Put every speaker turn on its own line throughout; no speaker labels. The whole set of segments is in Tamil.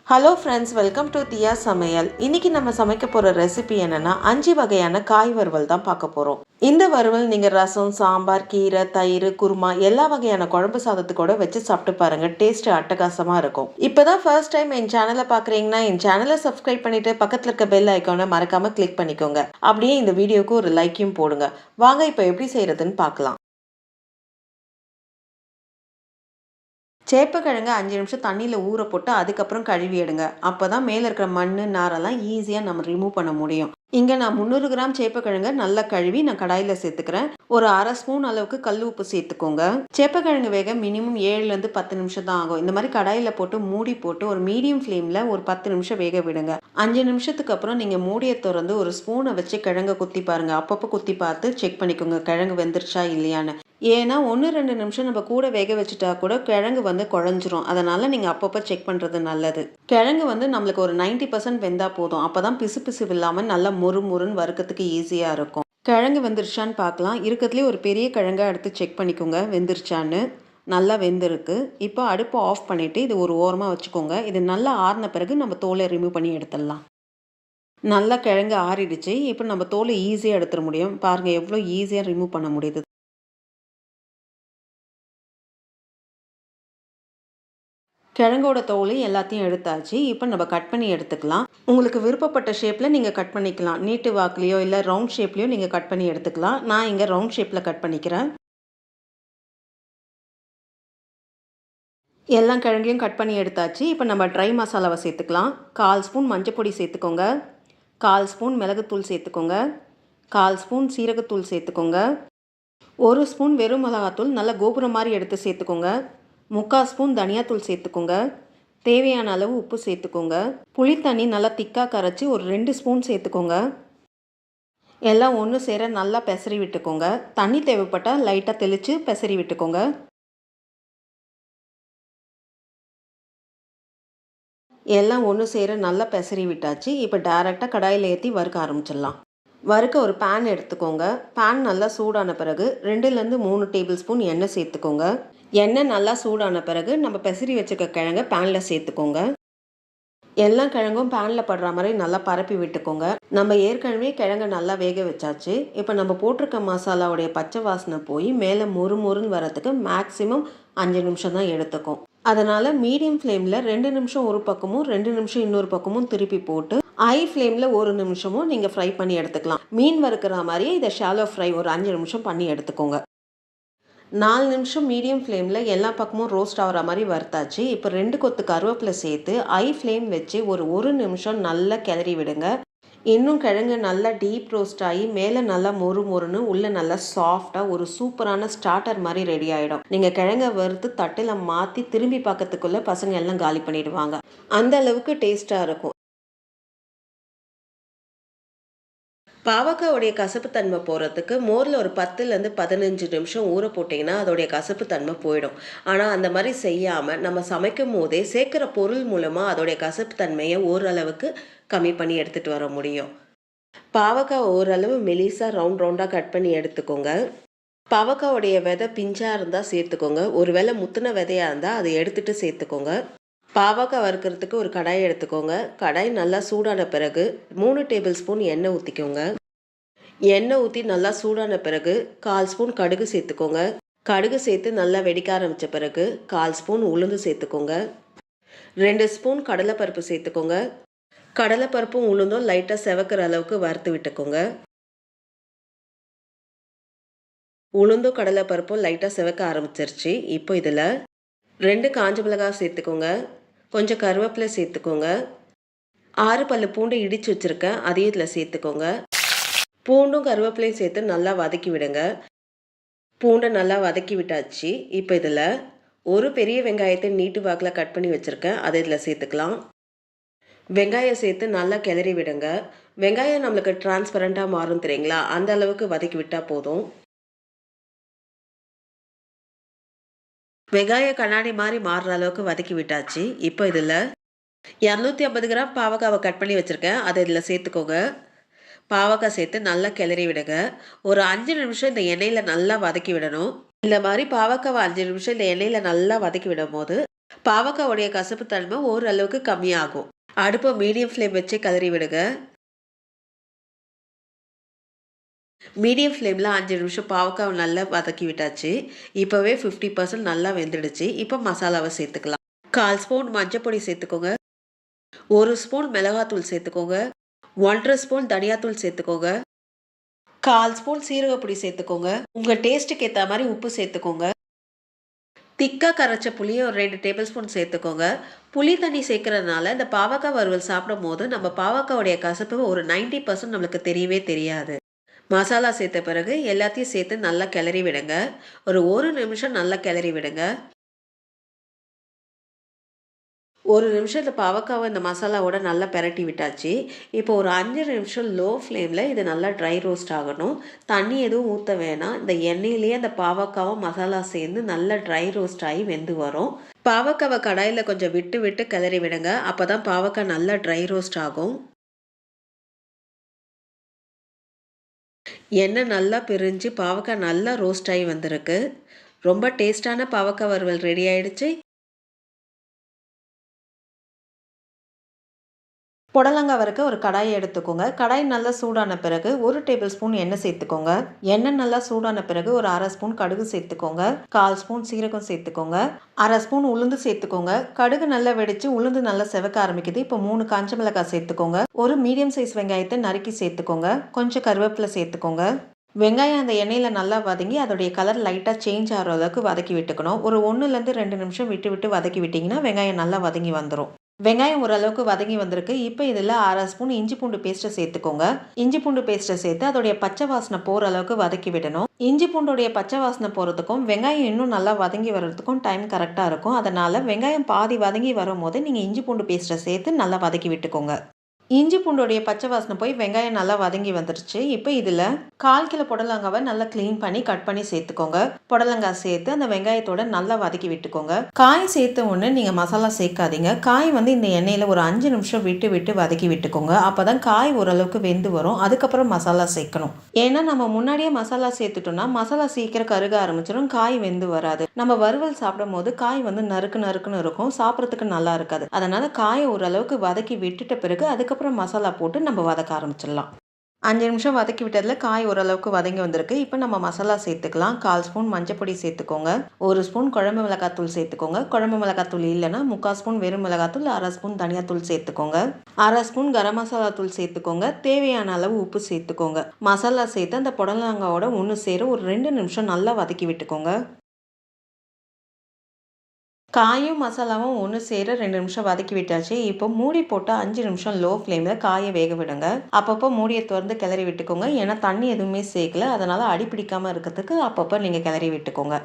ஹலோ ஃப்ரெண்ட்ஸ், வெல்கம் டு தியா சமையல். இன்னைக்கு நம்ம சமைக்க போகிற ரெசிபி என்னன்னா 5 வகையான காய் வறுவல் தான் பார்க்க போகிறோம். இந்த வறுவல் நீங்கள் ரசம், சாம்பார், கீரை, தயிர், குருமா எல்லா வகையான குழம்பு சாதத்துக்கூட வச்சு சாப்பிட்டு பாருங்க. டேஸ்ட் அட்டகாசமாக இருக்கும். இப்போதான் ஃபர்ஸ்ட் டைம் என் சேனலை பார்க்குறீங்கன்னா என் சேனலை சப்ஸ்கிரைப் பண்ணிட்டு பக்கத்தில் இருக்க பெல் ஐக்கானை மறக்காம கிளிக் பண்ணிக்கோங்க. அப்படியே இந்த வீடியோக்கு ஒரு லைக்கையும் போடுங்க. வாங்க இப்போ எப்படி செய்யறதுன்னு பார்க்கலாம். சேப்பக்கிழங்கு 5 நிமிஷம் தண்ணியில் ஊற போட்டு அதுக்கப்புறம் கழுவி எடுங்க. அப்போ தான் மேலே இருக்கிற மண் நாரெல்லாம் ஈஸியாக நம்ம ரிமூவ் பண்ண முடியும். இங்கே நான் 300 கிராம் சேப்பக்கிழங்கு நல்லா கழுவி நான் கடாயில் சேர்த்துக்கிறேன். ஒரு அரை ஸ்பூன் அளவுக்கு கல் உப்பு சேர்த்துக்கோங்க. சேப்பக்கிழங்கு வேக மினிமம் 7லேருந்து 10 நிமிஷம் தான் ஆகும். இந்த மாதிரி கடாயில் போட்டு மூடி போட்டு ஒரு மீடியம் ஃப்ளேமில் ஒரு 10 நிமிஷம் வேக விடுங்க. 5 நிமிஷத்துக்கு அப்புறம் நீங்கள் மூடியை திறந்து ஒரு ஸ்பூனை வச்சு கிழங்கை குத்தி பாருங்கள். அப்பப்போ குத்தி பார்த்து செக் பண்ணிக்கோங்க கிழங்கு வெந்துருச்சா இல்லையான்னு. ஏன்னா 1-2 நிமிஷம் நம்ம கூட வேக வச்சுட்டா கூட கிழங்கு குழஞ்சிரும். அதனால் நீங்கள் அப்பப்போ செக் பண்ணுறது நல்லது. கிழங்கு நம்மளுக்கு ஒரு 90% வெந்தால் போதும். அப்போ தான் பிசு பிசு இல்லாமல் நல்லா முறுன்னு வறுக்கிறதுக்கு ஈஸியாக இருக்கும். கிழங்கு வெந்துருச்சான்னு பார்க்கலாம். இருக்கிறதுலே ஒரு பெரிய கிழங்கை எடுத்து செக் பண்ணிக்கோங்க வெந்துருச்சான்னு. நல்லா வெந்திருக்கு. இப்போ அடுப்பை ஆஃப் பண்ணிவிட்டு இது ஒரு ஓரமாக வச்சுக்கோங்க. இது நல்லா ஆறின பிறகு நம்ம தோலை ரிமூவ் பண்ணி எடுத்துடலாம். நல்லா கிழங்கு ஆறிடுச்சு. இப்போ நம்ம தோலை ஈஸியாக எடுத்துட முடியும். பாருங்கள் எவ்வளோ ஈஸியாக ரிமூவ் பண்ண முடியுது. கிழங்கோட தோல் எல்லாத்தையும் எடுத்தாச்சு. இப்போ நம்ம கட் பண்ணி எடுத்துக்கலாம். உங்களுக்கு விருப்பப்பட்ட ஷேப்பில் நீங்கள் கட் பண்ணிக்கலாம். நீட்டு வாக்குலையோ இல்லை ரவுண்ட் ஷேப்லேயோ நீங்கள் கட் பண்ணி எடுத்துக்கலாம். நான் இங்கே ரவுண்ட் ஷேப்பில் கட் பண்ணிக்கிறேன். எல்லா கிழங்கையும் கட் பண்ணி எடுத்தாச்சு. இப்போ நம்ம ட்ரை மசாலாவை சேர்த்துக்கலாம். 1/4 ஸ்பூன் மஞ்சப்பொடி சேர்த்துக்கோங்க. 1/4 ஸ்பூன் மிளகுத்தூள் சேர்த்துக்கோங்க. 1/4 ஸ்பூன் சீரகத்தூள் சேர்த்துக்கோங்க. 1 ஸ்பூன் வெறும் மிளகாத்தூள் நல்லா கோபுரம் மாதிரி எடுத்து சேர்த்துக்கோங்க. 3/4 ஸ்பூன் தனியாத்தூள் சேர்த்துக்கோங்க. தேவையான அளவு உப்பு சேர்த்துக்கோங்க. புளி தண்ணி நல்லா திக்காக கரைச்சி ஒரு 2 ஸ்பூன் சேர்த்துக்கோங்க. எல்லாம் ஒன்று சேர நல்லா பெசரி விட்டுக்கோங்க. தண்ணி தேவைப்பட்டால் லைட்டாக தெளித்து பெசரி விட்டுக்கோங்க. எல்லாம் ஒன்று சேர நல்லா பெசரி விட்டாச்சு. இப்போ டைரெக்டாக கடாயில் ஏற்றி வறுக்க ஆரம்பிச்சிடலாம். வறுக்க ஒரு பேன் எடுத்துக்கோங்க. பேன் நல்லா சூடான பிறகு 2லேருந்து 3 டேபிள் ஸ்பூன் எண்ணெய் சேர்த்துக்கோங்க. எண்ணெய் நல்லா சூடான பிறகு நம்ம பெசரி வச்சுருக்க கிழங்கை பேனில் சேர்த்துக்கோங்க. எல்லா கிழங்கும் பேனில் படுற மாதிரி நல்லா பரப்பி விட்டுக்கோங்க. நம்ம ஏற்கனவே கிழங்கை நல்லா வேக வச்சாச்சு. இப்போ நம்ம போட்டிருக்க மசாலாவுடைய பச்சை வாசனை போய் மேலே மொறுன்னு வரத்துக்கு மேக்ஸிமம் 5 நிமிஷம் தான் எடுத்துக்கும். அதனால் மீடியம் ஃப்ளேமில் 2 நிமிஷம் ஒரு பக்கமும் 2 நிமிஷம் இன்னொரு பக்கமும் திருப்பி போட்டு ஹை ஃப்ளேமில் 1 நிமிஷமும் நீங்கள் ஃப்ரை பண்ணி எடுத்துக்கலாம். மீன் வறுக்கிற மாதிரியே இதை ஷாலோ ஃப்ரை ஒரு 5 நிமிஷம் பண்ணி எடுத்துக்கோங்க. 4 நிமிஷம் மீடியம் ஃப்ளேமில் எல்லா பக்கமும் ரோஸ்ட் ஆகிற மாதிரி வறுத்தாச்சு. இப்போ 2 கொத்து கருவேப்பிலை சேர்த்து ஹை ஃப்ளேம் வச்சு ஒரு நிமிஷம் நல்லா கிளறி விடுங்க. இன்னும் கிழங்கு நல்லா டீப் ரோஸ்ட் ஆகி மேலே நல்லா மொறுன்னு உள்ளே நல்லா சாஃப்டாக ஒரு சூப்பரான ஸ்டார்டர் மாதிரி ரெடி ஆகிடும். நீங்கள் கிழங்கை வறுத்து தட்டில் மாற்றி திரும்பி பார்க்கறதுக்குள்ளே பசங்க எல்லாம் காலி பண்ணிடுவாங்க. அந்த அளவுக்கு டேஸ்ட்டாக இருக்கும். பாவக்காவுடைய கசப்பு தன்மை போகிறதுக்கு மோரில் ஒரு 10லேருந்து 15 நிமிஷம் ஊற போட்டிங்கன்னா அதோடைய கசப்பு தன்மை போயிடும். ஆனால் அந்த மாதிரி செய்யாமல் நம்ம சமைக்கும் போதே சேர்க்குற பொருள் மூலமாக அதோடைய கசப்பு தன்மையை ஓரளவுக்கு கம்மி பண்ணி எடுத்துகிட்டு வர முடியும். பாவக்காய் ஓரளவு மெலிசாக ரவுண்டாக கட் பண்ணி எடுத்துக்கோங்க. பாவக்காவுடைய விதை பிஞ்சாக இருந்தால் சேர்த்துக்கோங்க. ஒரு வேளை முத்தின விதையாக இருந்தால் அதை எடுத்துகிட்டு சேர்த்துக்கோங்க. பாவக்காய் வறுக்கிறதுக்கு ஒரு கடாய் எடுத்துக்கோங்க. கடாய் நல்லா சூடான பிறகு 3 டேபிள் ஸ்பூன் எண்ணெய் ஊற்றிக்கோங்க. எண்ணெய் ஊற்றி நல்லா சூடான பிறகு 1/4 ஸ்பூன் கடுகு சேர்த்துக்கோங்க. கடுகு சேர்த்து நல்லா வெடிக்க ஆரம்பித்த பிறகு 1/4 ஸ்பூன் உளுந்து சேர்த்துக்கோங்க. 2 ஸ்பூன் கடலைப்பருப்பு சேர்த்துக்கோங்க. கடலைப்பருப்பும் உளுந்தும் லைட்டாக செவக்கிற அளவுக்கு வறுத்து விட்டுக்கோங்க. உளுந்தும் கடலைப்பருப்பும் லைட்டாக செவக்க ஆரம்பிச்சிருச்சு. இப்போ இதில் 2 காஞ்ச மிளகாய் சேர்த்துக்கோங்க. கொஞ்சம் கருவேப்பிலை சேர்த்துக்கோங்க. 6 பல்லு பூண்டு இடித்து வச்சுருக்கேன், அதையும் இதில் சேர்த்துக்கோங்க. பூண்டும் கருவேப்பிலையும் சேர்த்து நல்லா வதக்கி விடுங்க. பூண்டை நல்லா வதக்கி விட்டாச்சு. இப்போ இதில் ஒரு பெரிய வெங்காயத்தை நீட்டு வாக்கில் கட் பண்ணி வச்சுருக்கேன், அதை இதில் சேர்த்துக்கலாம். வெங்காயம் சேர்த்து நல்லா கிளறி விடுங்க. வெங்காயம் நம்மளுக்கு டிரான்ஸ்பரண்ட்டாக மாறும் தெரியுங்களா, அந்த அளவுக்கு வதக்கி விட்டால் போதும். வெங்காயம் கண்ணாடி மாதிரி மாறுற அளவுக்கு வதக்கி விட்டாச்சு. இப்போ இதில் 250 கிராம் பாவக்காவை கட் பண்ணி வச்சுருக்கேன், அதை இதில் சேர்த்துக்கோங்க. பாவக்காய் சேர்த்து நல்லா கிளறி விடுங்க. ஒரு 5 நிமிஷம் இந்த எண்ணெயில் நல்லா வதக்கி விடணும். இந்த மாதிரி பாவக்காவை 5 நிமிஷம் இந்த எண்ணெயில் நல்லா வதக்கி விடும் போது பாவக்காவுடைய கசப்பு தன்மை ஓரளவுக்கு கம்மியாகும். அடுப்பை மீடியம் ஃப்ளேம் வச்சு கிளறி விடுங்க. மீடியம் ஃப்ளேமில் 5 நிமிஷம் பாவக்காவை நல்லா வதக்கி விட்டாச்சு. இப்போவே 50% நல்லா வெந்துடுச்சு. இப்போ மசாலாவை சேர்த்துக்கலாம். 1/4 ஸ்பூன் மஞ்சள் சேர்த்துக்கோங்க. 1 ஸ்பூன் மிளகாத்தூள் சேர்த்துக்கோங்க. 1 1/2 ஸ்பூன் தனியாத்தூள் சேர்த்துக்கோங்க. 1/4 ஸ்பூன் சீரகப்பொடி சேர்த்துக்கோங்க. உங்கள் டேஸ்ட்டுக்கு ஏற்ற மாதிரி உப்பு சேர்த்துக்கோங்க. திக்காக கரைச்ச புளியை ஒரு 2 டேபிள் ஸ்பூன் சேர்த்துக்கோங்க. புளி தண்ணி சேர்க்கறதுனால இந்த பாவக்காய் வறுவல் சாப்பிடும் போது நம்ம பாவக்காவுடைய கசப்பு ஒரு 90% நம்மளுக்கு தெரியவே தெரியாது. மசாலா சேர்த்த பிறகு எல்லாத்தையும் சேர்த்து நல்லா கிளறி விடுங்க. ஒரு நிமிஷம் நல்லா கிளறி விடுங்க. 1 நிமிஷம் இந்த பாவக்காவை இந்த மசாலாவோட நல்லா பெரட்டி விட்டாச்சு. இப்போ ஒரு 5 நிமிஷம் லோ ஃப்ளேமில் இது நல்லா ட்ரை ரோஸ்ட் ஆகணும். தண்ணி எதுவும் ஊற்ற வேணாம். இந்த எண்ணெயிலேயே அந்த பாவக்காவும் மசாலா சேர்ந்து நல்லா ட்ரை ரோஸ்ட் ஆகி வெந்து வரும். பாவக்காவை கடாயில் கொஞ்சம் விட்டு விட்டு கிளறி விடுங்க. அப்போ தான் பாவக்காய் நல்லா ட்ரை ரோஸ்ட் ஆகும். எண்ணெய் நல்லா பிரிஞ்சு பாவக்காய் நல்லா ரோஸ்ட் ஆகி வந்திருக்கு. ரொம்ப டேஸ்டான பாவக்காய் வறுவல் ரெடி ஆயிடுச்சு. புடலங்காய் வறுக்க ஒரு கடாயை எடுத்துக்கோங்க. கடாய் நல்லா சூடான பிறகு 1 டேபிள் ஸ்பூன் எண்ணெய் சேர்த்துக்கோங்க. எண்ணெய் நல்லா சூடான பிறகு ஒரு 1/2 ஸ்பூன் கடுகு சேர்த்துக்கோங்க. 1/4 ஸ்பூன் சீரகம் சேர்த்துக்கோங்க. 1/2 ஸ்பூன் உளுந்து சேர்த்துக்கோங்க. கடுகு நல்லா வெடிச்சு உளுந்து நல்லா செவக்க ஆரம்பிக்குது. இப்போ 3 காஞ்ச மிளகாய் சேர்த்துக்கோங்க. ஒரு மீடியம் சைஸ் வெங்காயத்தை நறுக்கி சேர்த்துக்கோங்க. கொஞ்சம் கருவேப்பிலை சேர்த்துக்கோங்க. வெங்காயம் அந்த எண்ணெயில் நல்லா வதங்கி அதோடைய கலர் லைட்டாக சேஞ்ச் ஆகிற அளவுக்கு வதக்கி விட்டுக்கணும். ஒரு 1லேருந்து 2 நிமிஷம் விட்டு விட்டு வதக்கி விட்டிங்கன்னா வெங்காயம் நல்லா வதங்கி வந்துடும். வெங்காயம் ஓரளவுக்கு வதங்கி வந்திருக்கு. இப்போ இதில் 1/2 ஸ்பூன் இஞ்சி பூண்டு பேஸ்ட்டை சேர்த்துக்கோங்க. இஞ்சி பூண்டு பேஸ்ட்டை சேர்த்து அதோடைய பச்சை வாசனை போகிற அளவுக்கு வதக்கி விடணும். இஞ்சி பூண்டுடைய பச்சை வாசனை போகிறதுக்கும் வெங்காயம் இன்னும் நல்லா வதங்கி வர்றதுக்கும் டைம் கரெக்டாக இருக்கும். அதனால் வெங்காயம் பாதி வதங்கி வரும்போது நீங்கள் இஞ்சி பூண்டு பேஸ்ட்டை சேர்த்து நல்லா வதக்கி விட்டுக்கோங்க. இஞ்சி பூண்டோடைய பச்சை வாசனை போய் வெங்காயம் நல்லா வதங்கி வந்துருச்சு. இப்போ இதில் 1/4 கிலோ புடலங்காவை நல்லா க்ளீன் பண்ணி கட் பண்ணி சேர்த்துக்கோங்க. புடலங்காய் சேர்த்து அந்த வெங்காயத்தோட நல்லா வதக்கி விட்டுக்கோங்க. காய் சேர்த்த உடனே நீங்கள் மசாலா சேர்க்காதீங்க. காய் இந்த எண்ணெயில் ஒரு 5 நிமிஷம் விட்டு விட்டு வதக்கி விட்டுக்கோங்க. அப்போ தான் காய் ஓரளவுக்கு வெந்து வரும். அதுக்கப்புறம் மசாலா சேர்க்கணும். ஏன்னா நம்ம முன்னாடியே மசாலா சேர்த்துட்டோம்னா மசாலா சீக்கிரம் கருக ஆரம்பிச்சிடும், காய் வெந்து வராது. நம்ம வறுவல் சாப்பிடும் போது காய் நறுக்கு நறுக்குன்னு இருக்கும், சாப்பிட்றதுக்கு நல்லா இருக்காது. அதனால் காயை ஓரளவுக்கு வதக்கி விட்டுட்ட பிறகு அதுக்கப்புறம் மசாலா போட்டு நம்ம வதக்க ஆரம்பிச்சிடலாம். 5 நிமிஷம் வதக்கி விட்டதில் காய் ஓரளவுக்கு வதங்கி வந்திருக்கு. இப்போ நம்ம மசாலா சேர்த்துக்கலாம். 1/4 ஸ்பூன் மஞ்சள் பொடி சேர்த்துக்கோங்க. 1 ஸ்பூன் குழம்பு மிளகாத்தூள் சேர்த்துக்கோங்க. குழம்பு மிளகாத்தூள் இல்லைன்னா 3/4 ஸ்பூன் வெறும் மிளகாத்தூள், 1/2 ஸ்பூன் தனியாத்தூள் சேர்த்துக்கோங்க. 1/2 ஸ்பூன் கரம் மசாலா தூள் சேர்த்துக்கோங்க. தேவையான அளவு உப்பு சேர்த்துக்கோங்க. மசாலா சேர்த்து அந்த புடலங்காவோட ஒன்று சேர ஒரு 2 நிமிஷம் நல்லா வதக்கி விட்டுக்கோங்க. காயும் மசாலாவும் ஒன்று சேர 2 நிமிஷம் வதக்கி விட்டாச்சு. இப்போ மூடி போட்டு 5 நிமிஷம் லோ ஃப்ளேமில் காயை வேக விடுங்க. அப்பப்போ மூடியை திறந்து கிளறி விட்டுக்கோங்க. ஏன்னா தண்ணி எதுவுமே சேர்க்கல, அதனால் அடி பிடிக்காமல் இருக்கிறதுக்கு அப்பப்போ நீங்கள் கிளறி விட்டுக்கோங்க.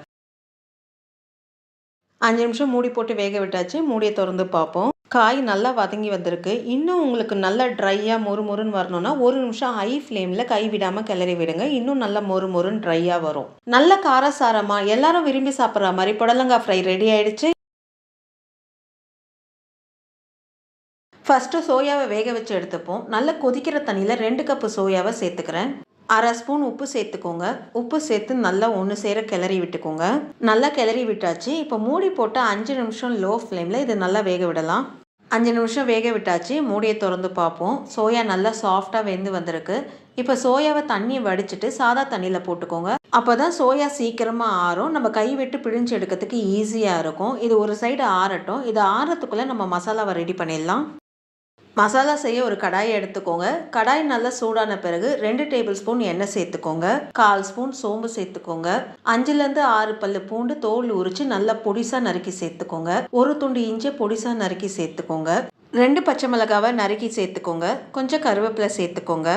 5 நிமிஷம் மூடி போட்டு வேக விட்டாச்சு. மூடியை திறந்து பார்ப்போம். காய் நல்லா வதங்கி வந்திருக்கு. இன்னும் உங்களுக்கு நல்லா ட்ரையாக மொறுன்னு வரணும்னா 1 நிமிஷம் ஹை ஃப்ளேமில் கை விடாமல் கிளறி விடுங்க. இன்னும் நல்லா மொறுன்னு ட்ரையாக வரும். நல்ல காரசாரமாக எல்லாரும் விரும்பி சாப்பிட்ற மாதிரி புடலங்காய் ஃப்ரை ரெடி ஆயிடுச்சு. ஃபஸ்ட்டு சோயாவை வேக வச்சு எடுத்துப்போம். நல்லா கொதிக்கிற தண்ணியில் 2 கப்பு சோயாவை சேர்த்துக்கிறேன். 1/2 ஸ்பூன் உப்பு சேர்த்துக்கோங்க. உப்பு சேர்த்து நல்லா ஒன்று சேர கிளறி விட்டுக்கோங்க. நல்லா கிளறி விட்டாச்சு. இப்போ மூடி போட்டு 5 நிமிஷம் லோ ஃப்ளேமில் இது நல்லா வேக விடலாம். 5 நிமிஷம் வேக விட்டாச்சு. மூடியை திறந்து பார்ப்போம். சோயா நல்லா சாஃப்டாக வெந்து வந்திருக்கு. இப்போ சோயாவை தண்ணியை வடிச்சிட்டு சாதா தண்ணியில் போட்டுக்கோங்க. அப்போ தான் சோயா சீக்கிரமாக ஆறும். நம்ம கை விட்டு பிழிஞ்சு எடுக்கிறதுக்கு ஈஸியாக இருக்கும். இது ஒரு சைடு ஆறட்டும். இது ஆறத்துக்குள்ளே நம்ம மசாலாவை ரெடி பண்ணிடலாம். மசாலா செய்ய ஒரு கடாயை எடுத்துக்கோங்க. கடாய் நல்லா சூடான பிறகு 2 டேபிள் ஸ்பூன் எண்ணெய் சேர்த்துக்கோங்க. 1/4 ஸ்பூன் சோம்பு சேர்த்துக்கோங்க. 5லேருந்து 6 பல்லு பூண்டு தோல் உரித்து நல்லா பொடிசாக நறுக்கி சேர்த்துக்கோங்க. ஒரு துண்டு இஞ்சி பொடிசாக நறுக்கி சேர்த்துக்கோங்க. 2 பச்சை மிளகாவை நறுக்கி சேர்த்துக்கோங்க. கொஞ்சம் கருவேப்பிலை சேர்த்துக்கோங்க.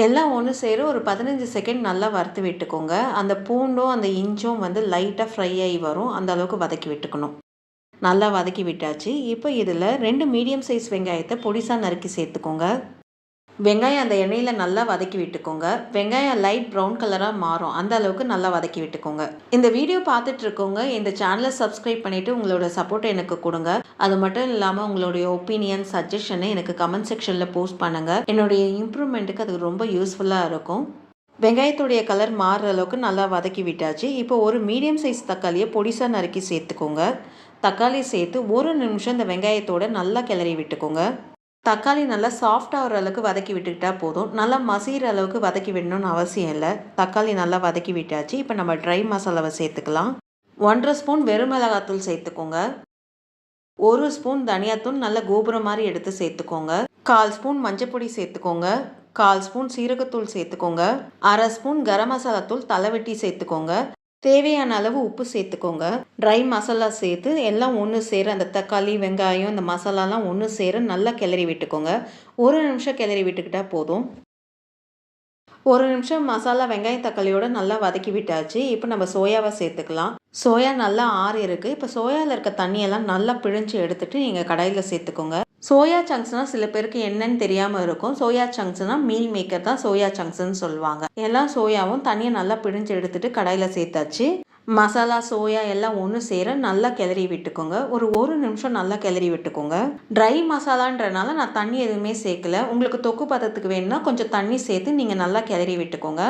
எல்லாம் ஒன்று சேர ஒரு 15 செகண்ட் நல்லா வறுத்து விட்டுக்கோங்க. அந்த பூண்டும் அந்த இஞ்சும் லைட்டாக ஃப்ரை ஆகி வரும், அந்த அளவுக்கு வதக்கி விட்டுக்கணும். நல்லா வதக்கி விட்டாச்சு. இப்போ இதில் 2 மீடியம் சைஸ் வெங்காயத்தை பொடிசாக நறுக்கி சேர்த்துக்கோங்க. வெங்காயம் அந்த எண்ணெயில் நல்லா வதக்கி விட்டுக்கோங்க. வெங்காயம் லைட் ப்ரௌன் கலராக மாறும், அந்த அளவுக்கு நல்லா வதக்கி விட்டுக்கோங்க. இந்த வீடியோ பார்த்துட்டு இருக்கோங்க இந்த சேனலை சப்ஸ்கிரைப் பண்ணிவிட்டு உங்களோட சப்போர்ட்டை எனக்கு கொடுங்க. அது மட்டும் இல்லாமல் உங்களுடைய ஒப்பீனியன் சஜஷனை எனக்கு கமெண்ட் செக்ஷனில் போஸ்ட் பண்ணுங்கள். என்னுடைய இம்ப்ரூவ்மெண்ட்டுக்கு அது ரொம்ப யூஸ்ஃபுல்லாக இருக்கும். வெங்காயத்துடைய கலர் மாறுற அளவுக்கு நல்லா வதக்கி விட்டாச்சு. இப்போ ஒரு மீடியம் சைஸ் தக்காளியை பொடிசாக நறுக்கி சேர்த்துக்கோங்க. தக்காளி சேர்த்து 1 நிமிஷம் இந்த வெங்காயத்தோட நல்லா கிளறி விட்டுக்கோங்க. தக்காளி நல்லா சாஃப்டாகிற அளவுக்கு வதக்கி விட்டுக்கிட்டா போதும். நல்லா மசிகிற அளவுக்கு வதக்கி விடணும்னு அவசியம் இல்லை. தக்காளி நல்லா வதக்கி விட்டாச்சு. இப்போ நம்ம ட்ரை மசாலாவை சேர்த்துக்கலாம். 1½ ஸ்பூன் வெறும் மிளகாத்தூள் சேர்த்துக்கோங்க. 1 ஸ்பூன் தனியாத்தூள் நல்ல கோபுரம் மாதிரி எடுத்து சேர்த்துக்கோங்க. 1/4 ஸ்பூன் மஞ்சப்பொடி சேர்த்துக்கோங்க. 1/4 ஸ்பூன் சீரகத்தூள் சேர்த்துக்கோங்க. 1/2 ஸ்பூன் கரம் மசாலா தூள் தலைவெட்டி சேர்த்துக்கோங்க. தேவையான அளவு உப்பு சேர்த்துக்கோங்க. ட்ரை மசாலா சேர்த்து எல்லாம் ஒன்று சேர அந்த தக்காளி வெங்காயம் இந்த மசாலாலாம் ஒன்று சேர நல்லா கிளறி விட்டுக்கோங்க. 1 நிமிஷம் கிளறி விட்டுக்கிட்டா போதும். 1 நிமிஷம் மசாலா வெங்காயம் தக்காளியோட நல்லா வதக்கி விட்டாச்சு. இப்போ நம்ம சோயாவை சேர்த்துக்கலாம். சோயா நல்லா ஆறி இருக்குது. இப்போ சோயாவில் இருக்க தண்ணியெல்லாம் நல்லா பிழிஞ்சு எடுத்துகிட்டு நீங்கள் கடாயில் சேர்த்துக்கோங்க. சோயா சங்க்ஸ்னால் சில பேருக்கு என்னன்னு தெரியாமல் இருக்கும். சோயா சங்க்ஸ்னால் மீல் மேக்கர் தான் சோயா சங்க்ஸ்ன்னு சொல்லுவாங்க. எல்லாம் சோயாவும் தண்ணியை நல்லா பிழிஞ்சு எடுத்துகிட்டு கடாயில் சேர்த்தாச்சு. மசாலா சோயா எல்லாம் ஒன்று சேர நல்லா கிளறி விட்டுக்கோங்க. ஒரு நிமிஷம் நல்லா கிளறி விட்டுக்கோங்க. ட்ரை மசாலான்றனால நான் தண்ணி எதுவுமே சேர்க்கல. உங்களுக்கு தொக்கு பதத்துக்கு வேணும்னா கொஞ்சம் தண்ணி சேர்த்து நீங்கள் நல்லா கிளறி விட்டுக்கோங்க.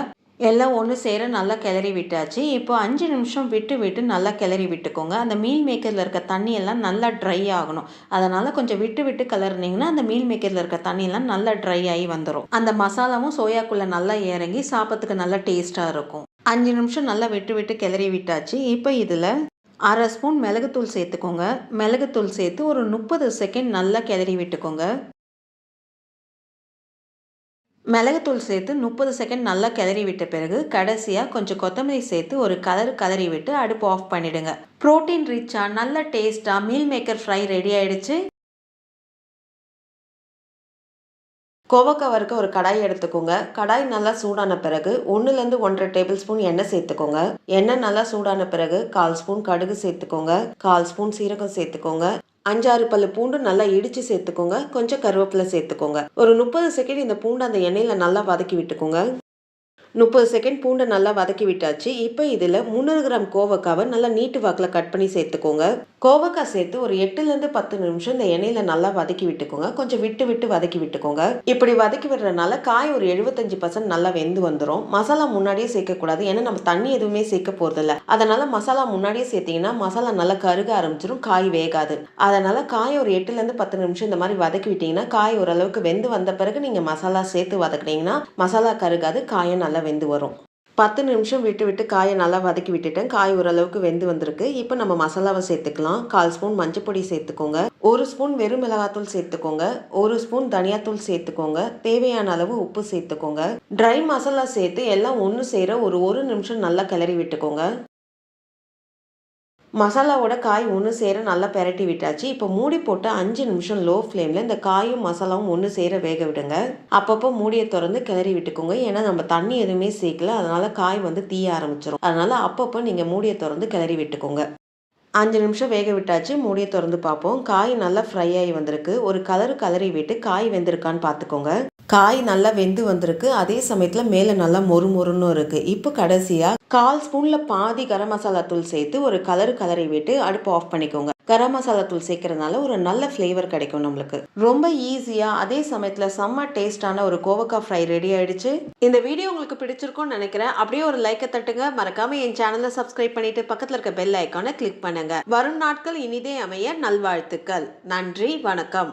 எல்லாம் ஒன்று சேர நல்லா கிளறி விட்டாச்சு. இப்போ 5 நிமிஷம் விட்டு நல்லா கிளறி விட்டுக்கோங்க. அந்த மீல் மேக்கரில் இருக்க தண்ணியெல்லாம் நல்லா ட்ரை ஆகணும். அதனால் கொஞ்சம் விட்டு கிளறினீங்கன்னா அந்த மீல் மேக்கரில் இருக்க தண்ணியெல்லாம் நல்லா ட்ரை ஆகி வந்துடும். அந்த மசாலாவும் சோயாக்குள்ளே நல்லா இறங்கி சாப்பிட்றதுக்கு நல்லா டேஸ்ட்டாக இருக்கும். 5 நிமிஷம் நல்லா விட்டு கிளறி விட்டாச்சு. இப்போ இதில் 1/2 ஸ்பூன் மிளகுத்தூள் சேர்த்துக்கோங்க. மிளகுத்தூள் சேர்த்து ஒரு 30 செகண்ட் நல்லா கிளறி விட்டுக்கோங்க. மிளகுத்தூள் சேர்த்து 30 செகண்ட் நல்லா கிளறி விட்ட பிறகு கடைசியாக கொஞ்சம் கொத்தமல்லி சேர்த்து ஒரு கலரி விட்டு அடுப்பு ஆஃப் பண்ணிவிடுங்க. ப்ரோட்டீன் ரிச்சாக நல்ல டேஸ்ட்டாக மீல் மேக்கர் ஃப்ரை ரெடி ஆகிடுச்சு. கோவக்காய் வறுக்க ஒரு கடாய் எடுத்துக்கோங்க. கடாய் நல்லா சூடான பிறகு 1லேருந்து 1½ டேபிள் ஸ்பூன் எண்ணெய் சேர்த்துக்கோங்க. எண்ணெய் நல்லா சூடான பிறகு 1/4 ஸ்பூன் கடுகு சேர்த்துக்கோங்க. 1/4 ஸ்பூன் சீரகம் சேர்த்துக்கோங்க. 5-6 பல்லு பூண்டு நல்லா இடித்து சேர்த்துக்கோங்க. கொஞ்சம் கருவேப்பிலை சேர்த்துக்கோங்க. ஒரு 30 செகண்ட் இந்த பூண்டு அந்த எண்ணெயில் நல்லா வதக்கி விட்டுக்கோங்க. 30 செகண்ட் பூண்டை நல்லா வதக்கி விட்டாச்சு. இப்போ இதில் 300 கிராம் கோவக்காவை நல்லா நீட்டு வாக்கில் கட் பண்ணி சேர்த்துக்கோங்க. கோவக்காய் சேர்த்து ஒரு 8லேருந்து 10 நிமிஷம் இந்த எண்ணெயில் நல்லா வதக்கி விட்டுக்கோங்க. கொஞ்சம் விட்டு வதக்கி விட்டுக்கோங்க. இப்படி வதக்கி விடுறதுனால காய் ஒரு 75% நல்லா வெந்து வந்துடும். மசாலா முன்னாடியே சேர்க்கக்கூடாது. ஏன்னா நம்ம தண்ணி எதுவுமே சேர்க்க போகிறதில்ல. அதனால் மசாலா முன்னாடியே சேர்த்திங்கன்னா மசாலா நல்லா கருக ஆரம்பிச்சிடும், காய் வேகாது. அதனால் காய் ஒரு 8லேருந்து 10 நிமிஷம் இந்த மாதிரி வதக்கி விட்டிங்கன்னா காய் ஓரளவுக்கு வெந்து வந்த பிறகு நீங்கள் மசாலா சேர்த்து வதக்குனீங்கன்னா மசாலா கருகாது, காயை நல்லா வெந்து வரும். 10 நிமிஷம் விட்டு காயை நல்லா வதக்கி விட்டுட்டேன். காய் ஓரளவுக்கு வெந்து வந்திருக்கு. இப்போ நம்ம மசாலாவை சேர்த்துக்கலாம். 1/4 ஸ்பூன் மஞ்சப்பொடி சேர்த்துக்கோங்க. 1 ஸ்பூன் வெறும் மிளகாத்தூள் சேர்த்துக்கோங்க. 1 ஸ்பூன் தனியாத்தூள் சேர்த்துக்கோங்க. தேவையான அளவு உப்பு சேர்த்துக்கோங்க. ட்ரை மசாலா சேர்த்து எல்லாம் ஒன்று சேர ஒரு நிமிஷம் நல்லா கிளறி விட்டுக்கோங்க. மசாலாவோட காய் ஒன்று சேர நல்லா பெரட்டி விட்டாச்சு. இப்போ மூடி போட்டு 5 நிமிஷம் லோ ஃப்ளேமில் இந்த காயும் மசாலாவும் ஒன்று சேர வேக விடுங்க. அப்பப்போ மூடியை திறந்து கிளறி விட்டுக்கோங்க. ஏன்னா நம்ம தண்ணி எதுவுமே சேர்க்கல, அதனால் காய் தீய ஆரம்பிச்சிடும். அதனால் அப்பப்போ நீங்கள் மூடியை திறந்து கிளறி விட்டுக்கோங்க. 5 நிமிஷம் வேக விட்டாச்சு. மூடியை திறந்து பார்ப்போம். காய் நல்லா ஃப்ரை ஆகி வந்திருக்கு. ஒரு கலரி விட்டு காய் வெந்திருக்கான்னு பார்த்துக்கோங்க. காய் நல்லா வெந்து வந்திருக்கு. அதே சமயத்தில் மேலே நல்லா மொறுன்னு இருக்குது. இப்போ கடைசியாக 1/4 ஸ்பூனில் பாதி கரம் மசாலா தூள் சேர்த்து ஒரு கலரி விட்டு அடுப்பு ஆஃப் பண்ணிக்கோங்க. கரம் மசாலா தூள் சேர்க்கறதுனால ஒரு நல்ல ஃப்ளேவர் கிடைக்கும் நம்மளுக்கு. ரொம்ப ஈஸியாக அதே சமயத்தில் செம்ம டேஸ்டான ஒரு கோவக்காய் ஃப்ரை ரெடி ஆயிடுச்சு. இந்த வீடியோ உங்களுக்கு பிடிச்சிருக்கும்னு நினைக்கிறேன். அப்படியே ஒரு லைக்கை தட்டுங்க. மறக்காம என் சேனலை சப்ஸ்கிரைப் பண்ணிட்டு பக்கத்தில் இருக்க பெல் ஐக்கானை கிளிக் பண்ணுங்க. வரும் நாட்கள் இனிதே அமைய நல்வாழ்த்துக்கள். நன்றி, வணக்கம்.